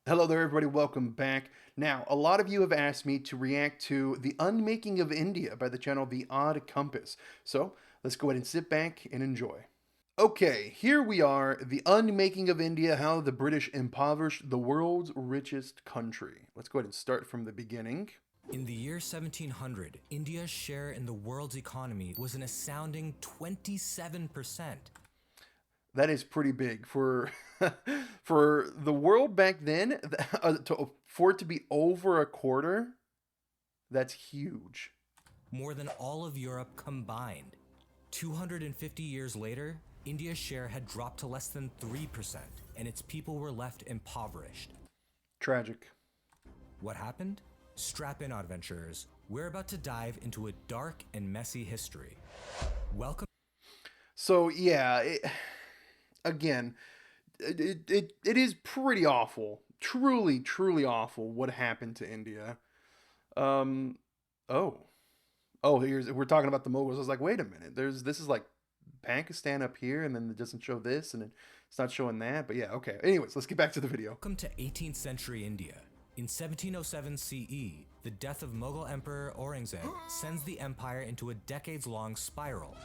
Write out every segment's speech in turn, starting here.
Hello there, everybody. Welcome back. Now, a lot of you have asked me to react to The Unmaking of India by the channel The Odd Compass. So let's go ahead and sit back and enjoy. Okay, here we are The Unmaking of India, How the British Impoverished the World's Richest Country. Let's go ahead and start from the beginning. In the year 1700, India's share in the world's economy was an astounding 27%. That is pretty big for for the world back then. For it to be over a quarter, that's huge. More than all of Europe combined. 250 years later, India's share had dropped to less than 3%, and its people were left impoverished. Tragic. What happened? Strap in, adventurers. We're about to dive into a dark and messy history. Welcome. So yeah, again, it is pretty awful, truly awful what happened to India. Um, oh, here's we're talking about the Mughals. I was like, wait a minute, this is like Pakistan up here, and then it doesn't show this, and it's not showing that. But yeah, okay. Anyways, let's get back to the video. Welcome to 18th century India. In 1707 CE, the death of Mughal Emperor Aurangzeb sends the empire into a decades-long spiral.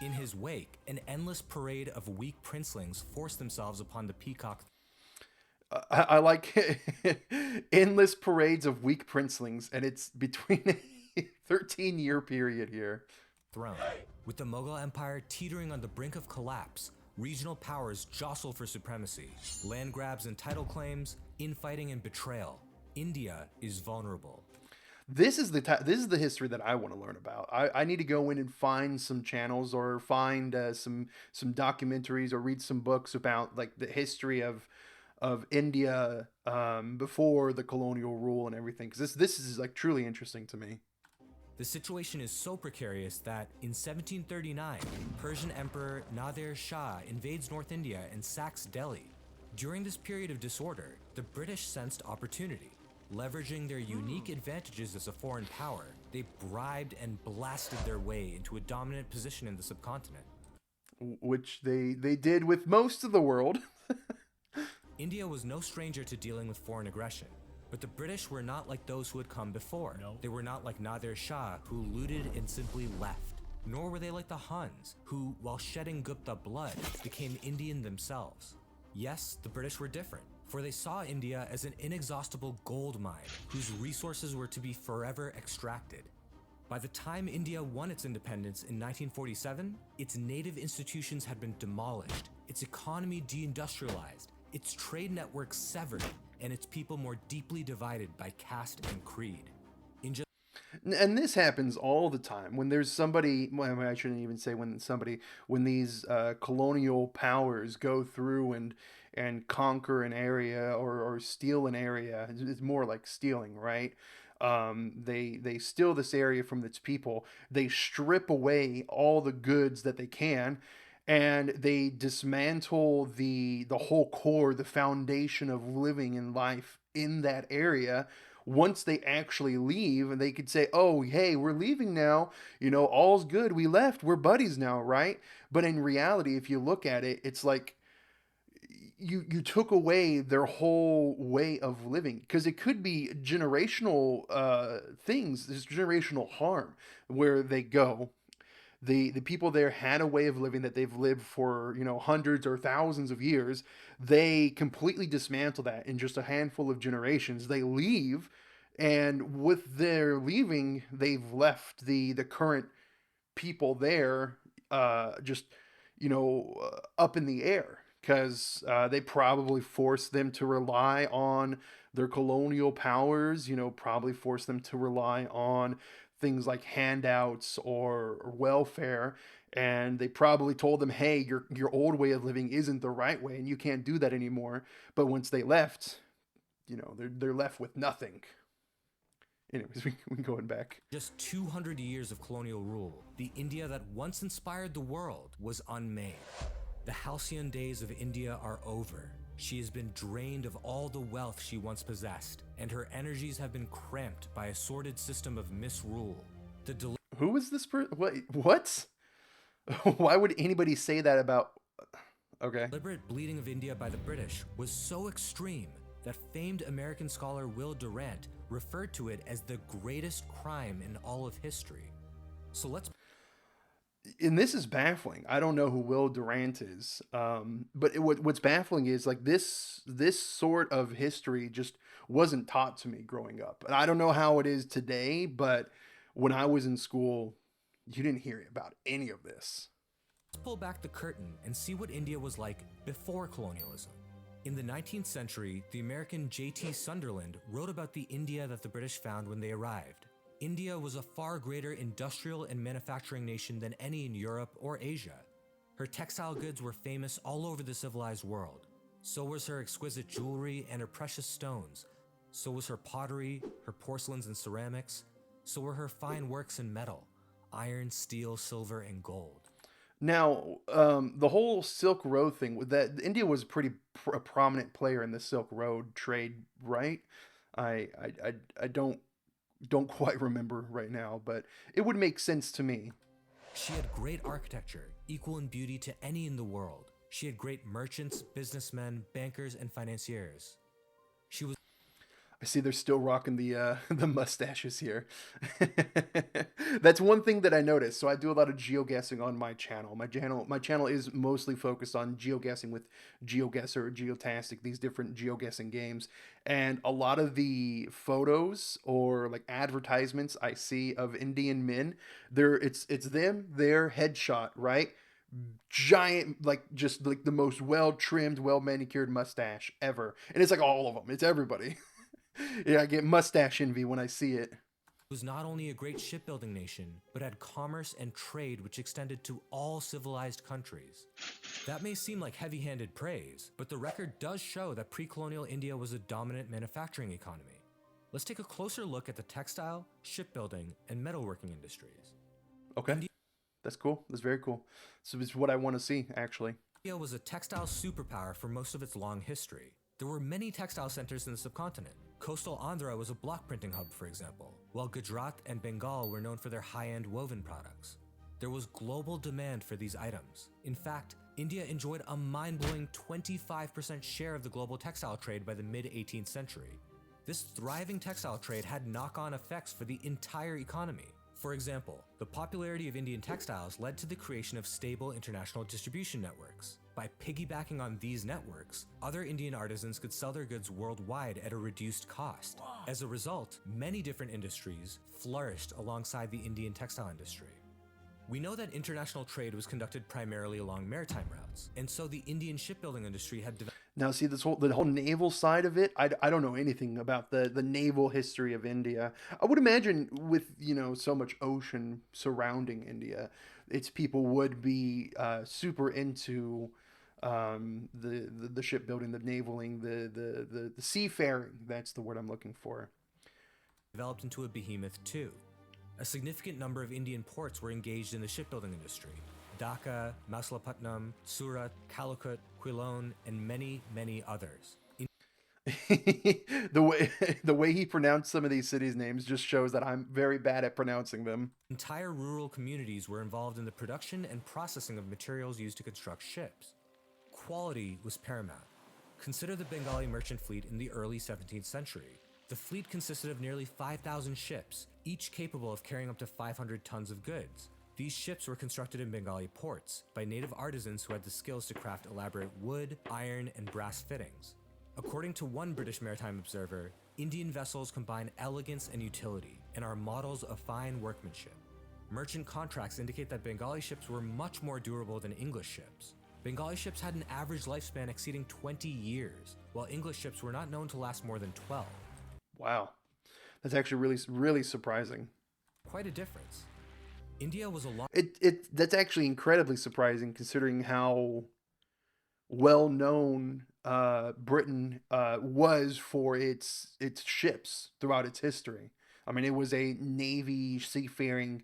In his wake, an endless parade of weak princelings forced themselves upon the peacock I like endless parades of weak princelings, and it's between a 13-year period here. throne. With the Mughal Empire teetering on the brink of collapse, regional powers jostle for supremacy, land grabs and title claims, infighting and betrayal. India is vulnerable. This is the history that I want to learn about. I need to go in and find some channels or find some documentaries or read some books about like the history of India before the colonial rule and everything, because this is like truly interesting to me. The situation is so precarious that in 1739, Persian Emperor Nadir Shah invades North India and sacks Delhi. During this period of disorder, the British sensed opportunity. Leveraging their unique advantages as a foreign power, they bribed and blasted their way into a dominant position in the subcontinent. Which they did with most of the world. India was no stranger to dealing with foreign aggression, but the British were not like those who had come before. No. They were not like Nadir Shah, who looted and simply left. Nor were they like the Huns, who, while shedding Gupta blood, became Indian themselves. Yes, the British were different, for they saw India as an inexhaustible gold mine whose resources were to be forever extracted. By the time India won its independence in 1947, its native institutions had been demolished, its economy deindustrialized, its trade networks severed, and its people more deeply divided by caste and creed. In just And this happens all the time when there's somebody. Well, I shouldn't even say when these colonial powers go through and conquer an area or steal an area. It's more like stealing, right? They steal this area from its people. They strip away all the goods that they can, and they dismantle the whole core, the foundation of living in life in that area. Once they actually leave, and they could say, oh, hey, we're leaving now, all's good, we left, we're buddies now, right? But in reality, if you look at it, it's like you took away their whole way of living, because it could be generational things, this generational harm where they go. The people there had a way of living that they've lived for hundreds or thousands of years. They completely dismantle that in just a handful of generations. They leave, and with their leaving, they've left the current people there just up in the air, because they probably forced them to rely on their colonial powers, probably forced them to rely on things like handouts or welfare, and they probably told them, hey, your old way of living isn't the right way and you can't do that anymore. But once they left, they're left with nothing. Anyways, we going back. Just 200 years of colonial rule, the India that once inspired the world was unmade. The halcyon days of India are over. She has been drained of all the wealth she once possessed, and her energies have been cramped by a sordid system of misrule. The Who is this person? What? Why would anybody say that about? Okay. deliberate bleeding of India by the British was so extreme, that famed American scholar Will Durant referred to it as the greatest crime in all of history. So let's And this is baffling. I don't know who Will Durant is, but what's baffling is like this sort of history just wasn't taught to me growing up, and I don't know how it is today. But when I was in school, you didn't hear about any of this. pull back the curtain and see what India was like before colonialism. In the 19th century, the American J.T. Sunderland wrote about the India that the British found when they arrived. India was a far greater industrial and manufacturing nation than any in Europe or Asia. Her textile goods were famous all over the civilized world. So was her exquisite jewelry and her precious stones. So was her pottery, her porcelains and ceramics. So were her fine works in metal, iron, steel, silver, and gold. Now, the whole Silk Road thing, that India was a prominent player in the Silk Road trade, right? I don't quite remember right now, but it would make sense to me. She had great architecture, equal in beauty to any in the world. She had great merchants, businessmen, bankers, and financiers. She was I see they're still rocking the the mustaches here. That's one thing that I noticed. So I do a lot of geoguessing on my channel. My channel is mostly focused on geoguessing with Geoguessr, Geotastic, these different geoguessing games. And a lot of the photos or like advertisements I see of Indian men, it's them, their headshot, right? Giant, like just like the most well trimmed, well manicured mustache ever. And it's like all of them. It's everybody. Yeah, I get mustache envy when I see it. was not only a great shipbuilding nation, but had commerce and trade which extended to all civilized countries. That may seem like heavy-handed praise, but the record does show that pre-colonial India was a dominant manufacturing economy. Let's take a closer look at the textile, shipbuilding, and metalworking industries. Okay, that's cool. That's very cool. So it's what I want to see, actually. India was a textile superpower for most of its long history. There were many textile centers in the subcontinent. Coastal Andhra was a block printing hub, for example, while Gujarat and Bengal were known for their high-end woven products. There was global demand for these items. In fact, India enjoyed a mind-blowing 25% share of the global textile trade by the mid-18th century. This thriving textile trade had knock-on effects for the entire economy. For example, the popularity of Indian textiles led to the creation of stable international distribution networks. By piggybacking on these networks, other Indian artisans could sell their goods worldwide at a reduced cost. As a result, many different industries flourished alongside the Indian textile industry. We know that international trade was conducted primarily along maritime routes, and so the Indian shipbuilding industry had developed. Now, see the whole naval side of it. I don't know anything about the naval history of India. I would imagine with so much ocean surrounding India, its people would be super into the shipbuilding, the navaling, the seafaring. That's the word I'm looking for. Developed into a behemoth too. A significant number of Indian ports were engaged in the shipbuilding industry. Dhaka, Masalapatnam, Surat, Calicut, Quilon, and many, many others. the way the way he pronounced some of these cities' names just shows that I'm very bad at pronouncing them. Entire rural communities were involved in the production and processing of materials used to construct ships. Quality was paramount. Consider the Bengali merchant fleet in the early 17th century. The fleet consisted of nearly 5,000 ships, each capable of carrying up to 500 tons of goods. These ships were constructed in Bengali ports by native artisans who had the skills to craft elaborate wood, iron, and brass fittings. According to one British maritime observer, Indian vessels combine elegance and utility and are models of fine workmanship. Merchant contracts indicate that Bengali ships were much more durable than English ships. Bengali ships had an average lifespan exceeding 20 years, while English ships were not known to last more than 12. Wow, that's actually really surprising. Quite a difference. India was a long. That's actually incredibly surprising considering how well known Britain was for its ships throughout its history. I mean, it was a navy, seafaring,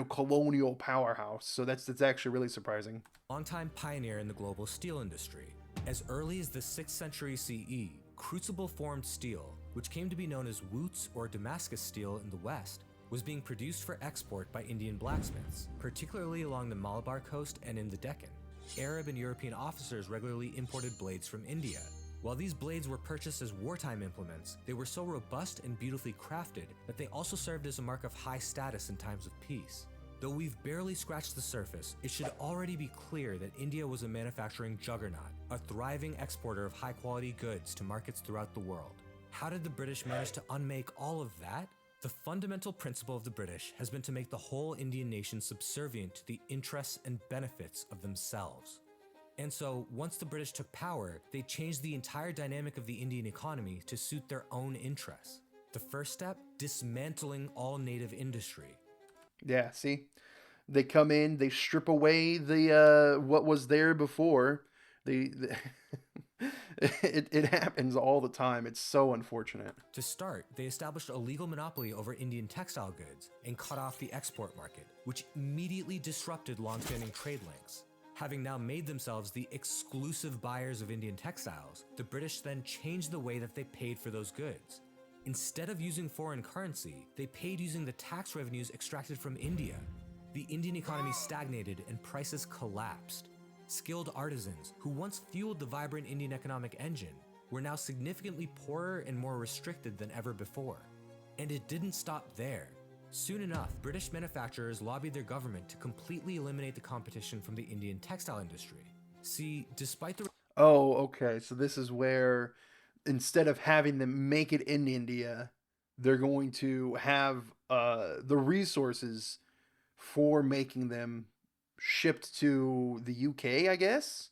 colonial powerhouse. So that's actually really surprising. Longtime pioneer in the global steel industry. As early as the 6th century CE, crucible-formed steel, which came to be known as Wootz or Damascus steel in the West, was being produced for export by Indian blacksmiths, particularly along the Malabar coast and in the Deccan. Arab and European officers regularly imported blades from India. While these blades were purchased as wartime implements, they were so robust and beautifully crafted that they also served as a mark of high status in times of peace. Though we've barely scratched the surface, it should already be clear that India was a manufacturing juggernaut, a thriving exporter of high-quality goods to markets throughout the world. How did the British manage to unmake all of that? The fundamental principle of the British has been to make the whole Indian nation subservient to the interests and benefits of themselves. And so, once the British took power, they changed the entire dynamic of the Indian economy to suit their own interests. The first step, dismantling all native industry. Yeah, see? They come in, they strip away the what was there before. The it happens all the time. It's so unfortunate. To start, they established a legal monopoly over Indian textile goods and cut off the export market, which immediately disrupted long-standing trade links. Having now made themselves the exclusive buyers of Indian textiles, the British then changed the way that they paid for those goods. Instead of using foreign currency, they paid using the tax revenues extracted from India. The Indian economy stagnated and prices collapsed. Skilled artisans, who once fueled the vibrant Indian economic engine, were now significantly poorer and more restricted than ever before. And it didn't stop there. Soon enough, British manufacturers lobbied their government to completely eliminate the competition from the Indian textile industry. See, despite the... Oh, okay. So this is where instead of having them make it in India, they're going to have the resources for making them shipped to the UK, I guess.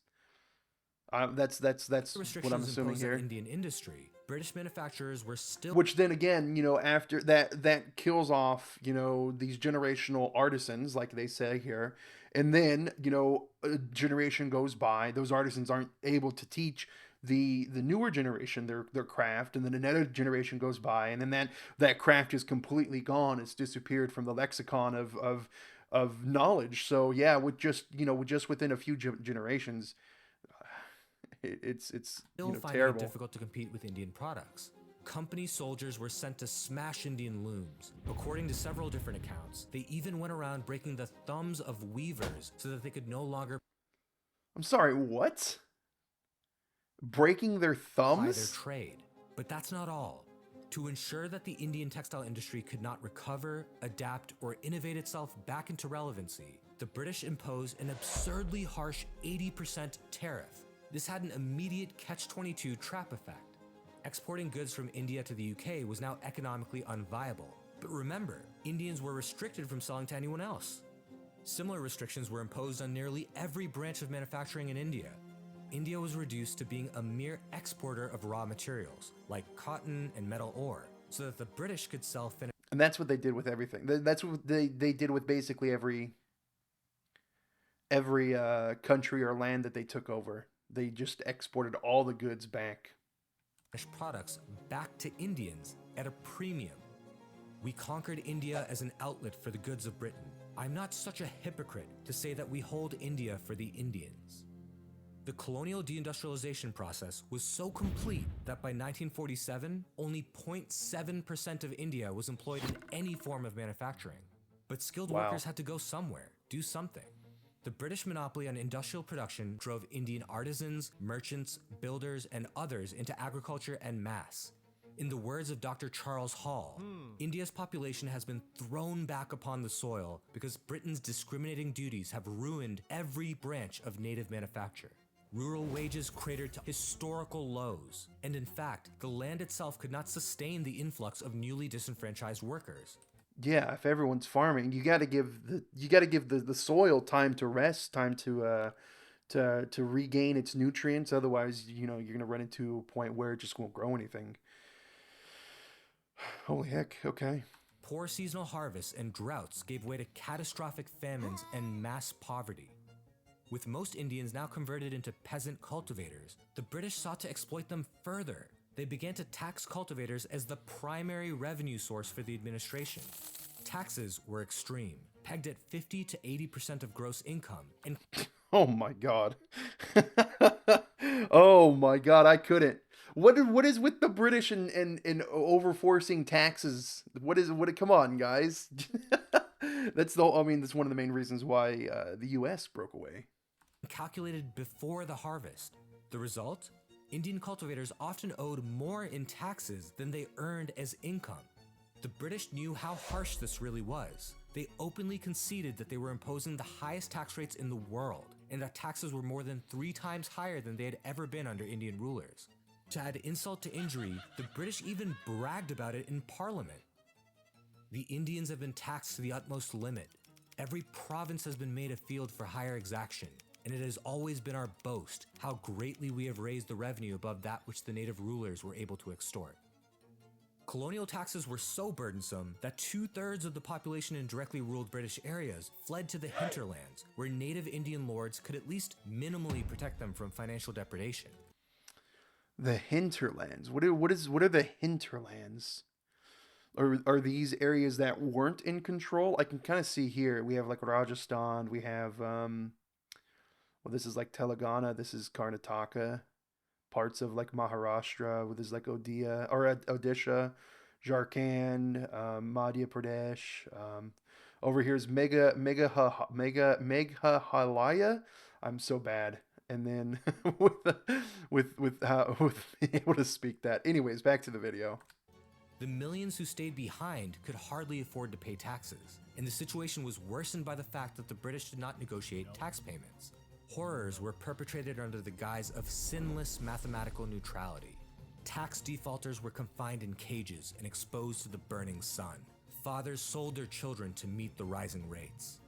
That's what I'm restrictions assuming imposed on here. Indian industry, British manufacturers were still... Which then again, after that kills off, these generational artisans, like they say here, and then a generation goes by, those artisans aren't able to teach the newer generation their craft, and then another generation goes by, and then that craft is completely gone. It's disappeared from the lexicon of knowledge. So yeah, with just within a few generations, it's still finding terrible. it difficult to compete with Indian products. Company soldiers were sent to smash Indian looms. According to several different accounts, they even went around breaking the thumbs of weavers so that they could no longer... I'm sorry, what? Breaking their thumbs? Their trade. But that's not all. To ensure that the Indian textile industry could not recover, adapt, or innovate itself back into relevancy, the British imposed an absurdly harsh 80% tariff. This had an immediate catch-22 trap effect. Exporting goods from India to the UK was now economically unviable. But remember, Indians were restricted from selling to anyone else. Similar restrictions were imposed on nearly every branch of manufacturing in India. India was reduced to being a mere exporter of raw materials, like cotton and metal ore, so that the British could sell finished... And that's what they did with everything. That's what they did with basically every country or land that they took over. They just exported all the goods back. Products back to Indians at a premium. We conquered India as an outlet for the goods of Britain. I'm not such a hypocrite to say that we hold India for the Indians. The colonial deindustrialization process was so complete that by 1947, only 0.7% of India was employed in any form of manufacturing. But skilled workers had to go somewhere, do something. The British monopoly on industrial production drove Indian artisans, merchants, builders, and others into agriculture en masse. In the words of Dr. Charles Hall, India's population has been thrown back upon the soil because Britain's discriminating duties have ruined every branch of native manufacture. Rural wages cratered to historical lows, and in fact, the land itself could not sustain the influx of newly disenfranchised workers. Yeah, if everyone's farming, you got to give the soil time to rest, time to regain its nutrients. Otherwise, you're gonna run into a point where it just won't grow anything. Holy heck! Okay. Poor seasonal harvests and droughts gave way to catastrophic famines and mass poverty. With most Indians now converted into peasant cultivators, the British sought to exploit them further. They began to tax cultivators as the primary revenue source for the administration. Taxes were extreme, pegged at 50 to 80% of gross income, and... Oh my God. Oh my God, I couldn't. What is with the British and overforcing taxes? Come on, guys. That's one of the main reasons why the US broke away. Calculated before the harvest. The result? Indian cultivators often owed more in taxes than they earned as income. The British knew how harsh this really was. They openly conceded that they were imposing the highest tax rates in the world, and that taxes were more than 3 times higher than they had ever been under Indian rulers. To add insult to injury, the British even bragged about it in Parliament. The Indians have been taxed to the utmost limit. Every province has been made a field for higher exaction, and it has always been our boast how greatly we have raised the revenue above that which the native rulers were able to extort. Colonial taxes were so burdensome that 2/3 of the population in directly ruled British areas fled to the hinterlands, where native Indian lords could at least minimally protect them from financial depredation. The hinterlands. What are the hinterlands? Are these areas that weren't in control? I can kind of see here. We have like Rajasthan. We have well, this is like Telangana. This is Karnataka. Parts of like Maharashtra. This is like Odisha, Jharkhand, Madhya Pradesh. Over here is Meghalaya. I'm so bad. And then with being able to speak that. Anyways, back to the video. The millions who stayed behind could hardly afford to pay taxes, and the situation was worsened by the fact that the British did not negotiate tax payments. Horrors were perpetrated under the guise of sinless mathematical neutrality. Tax defaulters were confined in cages and exposed to the burning sun. Fathers sold their children to meet the rising rates.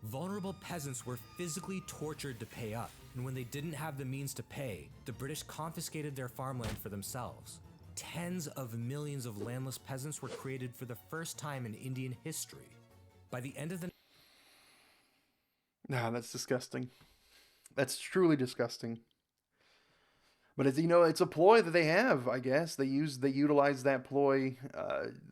Vulnerable peasants were physically tortured to pay up, and when they didn't have the means to pay, the British confiscated their farmland for themselves. Tens of millions of landless peasants were created for the first time in Indian history. By the end of the... Nah, that's disgusting. That's truly disgusting. But it's, it's a ploy that they have, I guess. They utilize that ploy.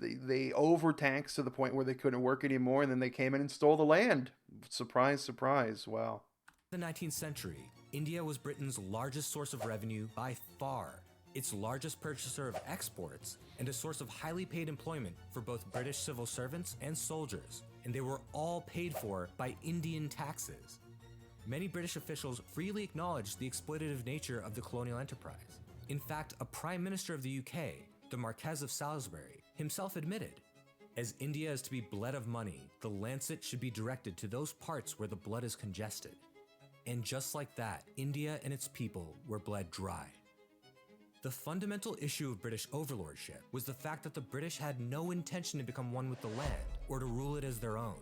They overtaxed to the point where they couldn't work anymore, and then they came in and stole the land. Surprise, surprise. Wow. In the 19th century, India was Britain's largest source of revenue by far, its largest purchaser of exports, and a source of highly paid employment for both British civil servants and soldiers, and they were all paid for by Indian taxes. Many British officials freely acknowledged the exploitative nature of the colonial enterprise. In fact, a Prime Minister of the UK, the Marquess of Salisbury, himself admitted, "As India is to be bled of money, the lancet should be directed to those parts where the blood is congested." And just like that, India and its people were bled dry. The fundamental issue of British overlordship was the fact that the British had no intention to become one with the land or to rule it as their own.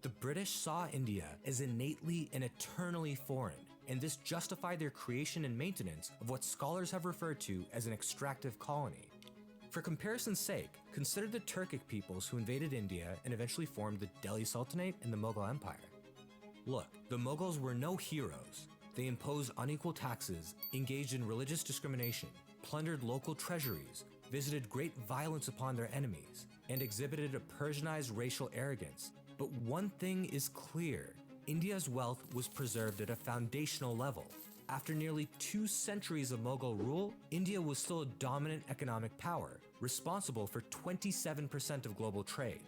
The British saw India as innately and eternally foreign, and this justified their creation and maintenance of what scholars have referred to as an extractive colony. For comparison's sake, consider the Turkic peoples who invaded India and eventually formed the Delhi Sultanate and the Mughal Empire. Look, the Mughals were no heroes. They imposed unequal taxes, engaged in religious discrimination, plundered local treasuries, visited great violence upon their enemies, and exhibited a Persianized racial arrogance. But one thing is clear: India's wealth was preserved at a foundational level. After nearly 2 centuries of Mughal rule, India was still a dominant economic power, responsible for 27% of global trade.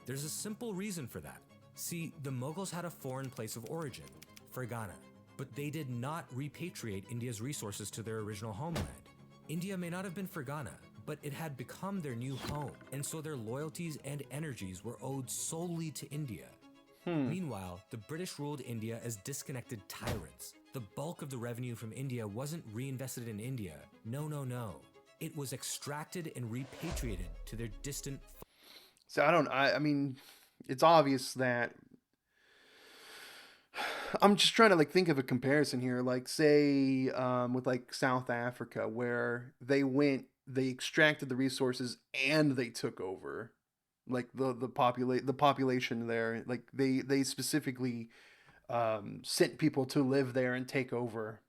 There's a simple reason for that. See, the Mughals had a foreign place of origin, Fergana, but they did not repatriate India's resources to their original homeland. India may not have been Fergana, but it had become their new home, and so their loyalties and energies were owed solely to India. Meanwhile, the British ruled India as disconnected tyrants. The bulk of the revenue from India wasn't reinvested in India. No. It was extracted and repatriated to their distant... So I mean, it's obvious that... I'm just trying to like think of a comparison here. Like say with like South Africa, where they extracted the resources and they took over. Like the population there, like they specifically sent people to live there and take over.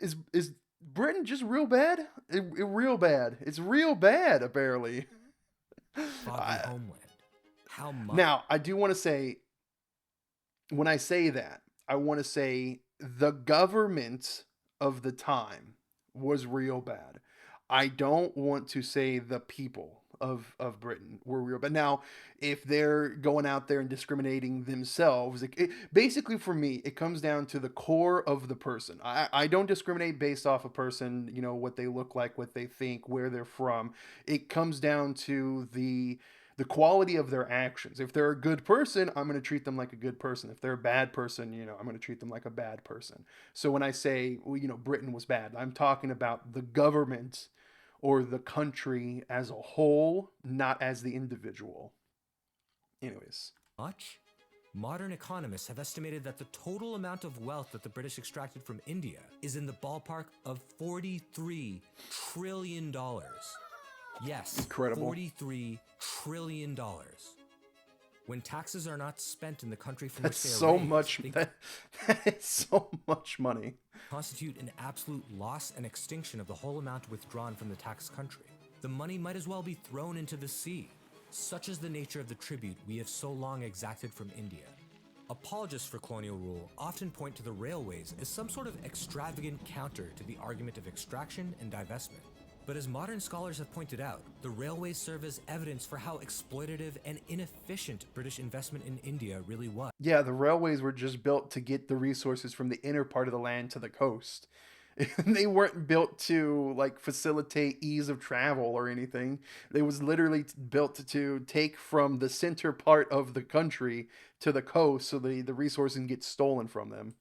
Is Britain just real bad? Real bad. It's real bad, apparently. Homeland. How much? Now, I do want to say, when I say that, I want to say the government of the time was real bad. I don't want to say the people of Britain were real. But now, if they're going out there and discriminating themselves, basically for me, it comes down to the core of the person. I don't discriminate based off a person, what they look like, what they think, where they're from. It comes down to the quality of their actions. If they're a good person, I'm going to treat them like a good person. If they're a bad person, I'm going to treat them like a bad person. So when I say, Britain was bad, I'm talking about the government or the country as a whole, not as the individual. Anyways. Much? Modern economists have estimated that the total amount of wealth that the British extracted from India is in the ballpark of $43 trillion. Yes, Incredible. $43 trillion. When taxes are not spent in the country from That's which they are so raised, much. That is so much money. Constitute an absolute loss and extinction of the whole amount withdrawn from the tax country. The money might as well be thrown into the sea. Such is the nature of the tribute we have so long exacted from India. Apologists for colonial rule often point to the railways as some sort of extravagant counter to the argument of extraction and divestment. But as modern scholars have pointed out, the railways serve as evidence for how exploitative and inefficient British investment in India really was. Yeah, the railways were just built to get the resources from the inner part of the land to the coast. They weren't built to facilitate ease of travel or anything. They was literally built to take from the center part of the country to the coast so the resources can get stolen from them.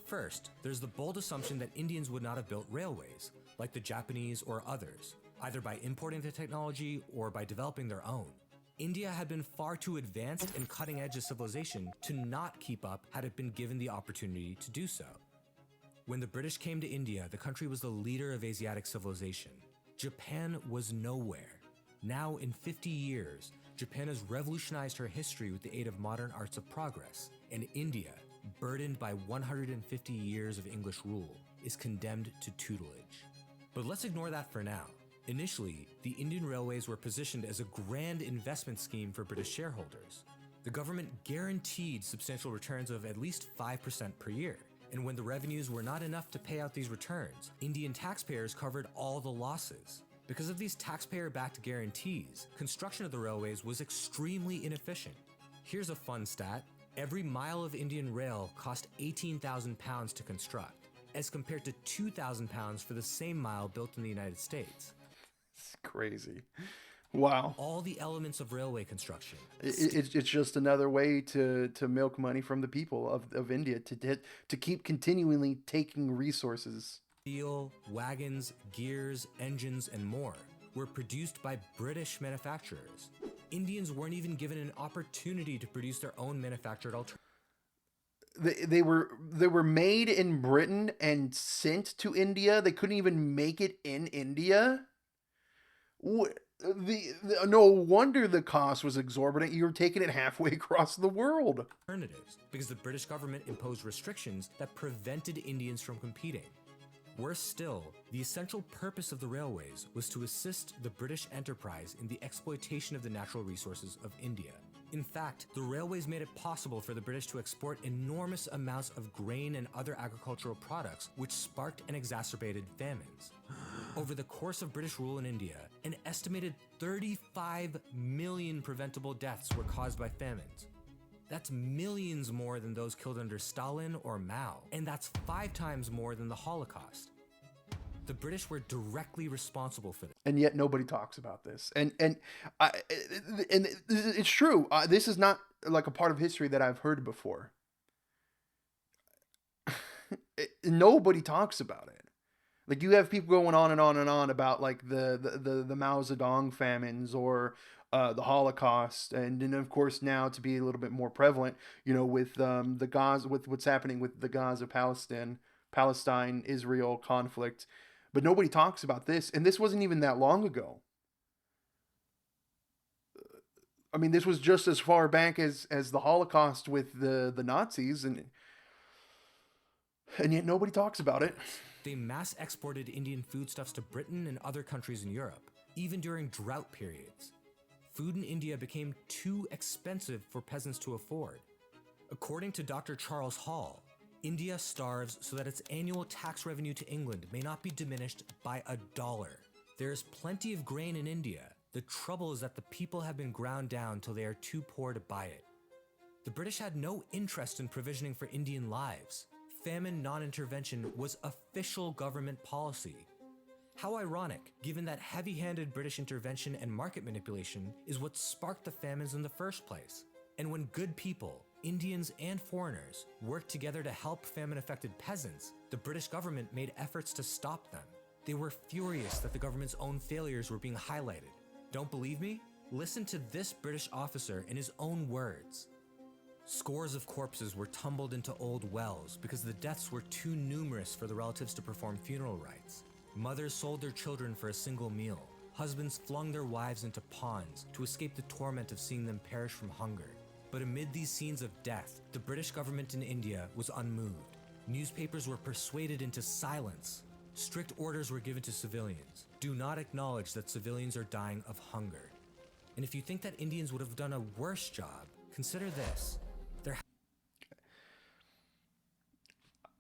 First, there's the bold assumption that Indians would not have built railways, like the Japanese or others, either by importing the technology or by developing their own. India had been far too advanced and cutting edge of civilization to not keep up had it been given the opportunity to do so. When the British came to India, the country was the leader of Asiatic civilization. Japan was nowhere. Now, in 50 years, Japan has revolutionized her history with the aid of modern arts of progress, and India, burdened by 150 years of English rule, is condemned to tutelage. But let's ignore that for now. Initially, the Indian railways were positioned as a grand investment scheme for British shareholders. The government guaranteed substantial returns of at least 5% per year. And when the revenues were not enough to pay out these returns, Indian taxpayers covered all the losses. Because of these taxpayer-backed guarantees, construction of the railways was extremely inefficient. Here's a fun stat. Every mile of Indian rail cost £18,000 to construct, as compared to £2,000 for the same mile built in the United States. It's crazy. Wow. All the elements of railway construction. It's just another way to milk money from the people of India to keep continually taking resources. Steel, wagons, gears, engines, and more were produced by British manufacturers. Indians weren't even given an opportunity to produce their own manufactured alternatives. They were made in Britain and sent to India. They couldn't even make it in India. No wonder the cost was exorbitant. You were taking it halfway across the world. Alternatives, because the British government imposed restrictions that prevented Indians from competing. Worse still, the essential purpose of the railways was to assist the British enterprise in the exploitation of the natural resources of India. In fact, the railways made it possible for the British to export enormous amounts of grain and other agricultural products, which sparked and exacerbated famines. Over the course of British rule in India, an estimated 35 million preventable deaths were caused by famines. That's millions more than those killed under Stalin or Mao, and that's 5 times more than the Holocaust. The British were directly responsible for this. And yet nobody talks about this. And it's true. This is not like a part of history that I've heard before. Nobody talks about it. Like, you have people going on and on and on about the Mao Zedong famines or the Holocaust, and then of course now to be a little bit more prevalent, with the Gaza, with what's happening with the Gaza Palestine Israel conflict. But nobody talks about this, and this wasn't even that long ago. I mean, this was just as far back as the Holocaust with the Nazis, and yet nobody talks about it. They mass exported Indian foodstuffs to Britain and other countries in Europe, even during drought periods. Food in India became too expensive for peasants to afford. According to Dr. Charles Hall, India starves so that its annual tax revenue to England may not be diminished by $1. There is plenty of grain in India, The trouble is that the people have been ground down till they are too poor to buy it. The British had no interest in provisioning for Indian lives. Famine non-intervention was official government policy. How ironic, given that heavy-handed British intervention and market manipulation is what sparked the famines in the first place. And when good people, Indians and foreigners, worked together to help famine-affected peasants, the British government made efforts to stop them. They were furious that the government's own failures were being highlighted. Don't believe me? Listen to this British officer in his own words. Scores of corpses were tumbled into old wells because the deaths were too numerous for the relatives to perform funeral rites. Mothers sold their children for a single meal. Husbands flung their wives into ponds to escape the torment of seeing them perish from hunger. But amid these scenes of death, the British government in India was unmoved. Newspapers were persuaded into silence. Strict orders were given to civilians. Do not acknowledge that civilians are dying of hunger. And if you think that Indians would have done a worse job, consider this.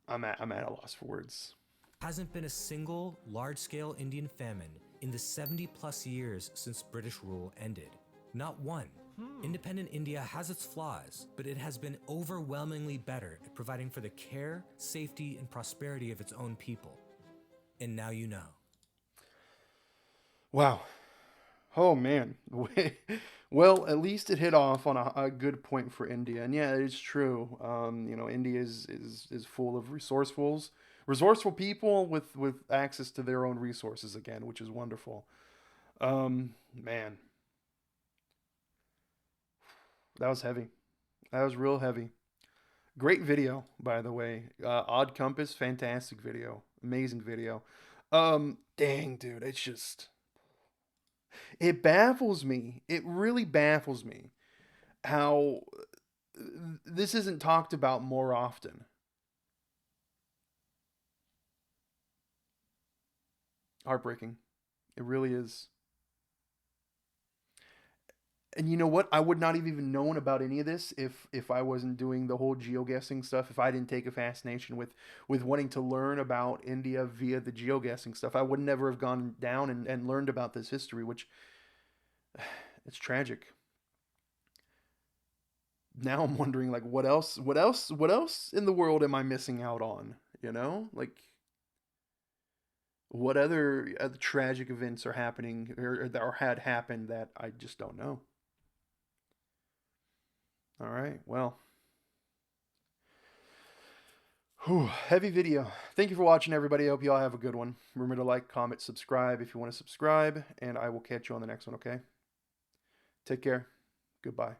I'm at a loss for words. Hasn't been a single large-scale Indian famine in the 70-plus years since British rule ended. Not one. Independent India has its flaws, but it has been overwhelmingly better at providing for the care, safety, and prosperity of its own people. And now you know. Wow. Oh man. Well, at least it hit off on a good point for India, and yeah, it's true. India is full of resourceful people with access to their own resources again, which is wonderful. Man, that was heavy. That was real heavy. Great video, by the way. Odd Compass, fantastic video, amazing video. Dang, dude, it baffles me. It really baffles me how this isn't talked about more often. Heartbreaking. It really is. And you know what? I would not have even known about any of this if I wasn't doing the whole geoguessing stuff. If I didn't take a fascination with wanting to learn about India via the geoguessing stuff, I would never have gone down and learned about this history, which it's tragic. Now I'm wondering, like, what else in the world am I missing out on? Like, what other tragic events are happening or had happened that I just don't know. All right, well, whew, heavy video. Thank you for watching, everybody. I hope you all have a good one. Remember to like, comment, subscribe if you want to subscribe, and I will catch you on the next one, okay? Take care. Goodbye.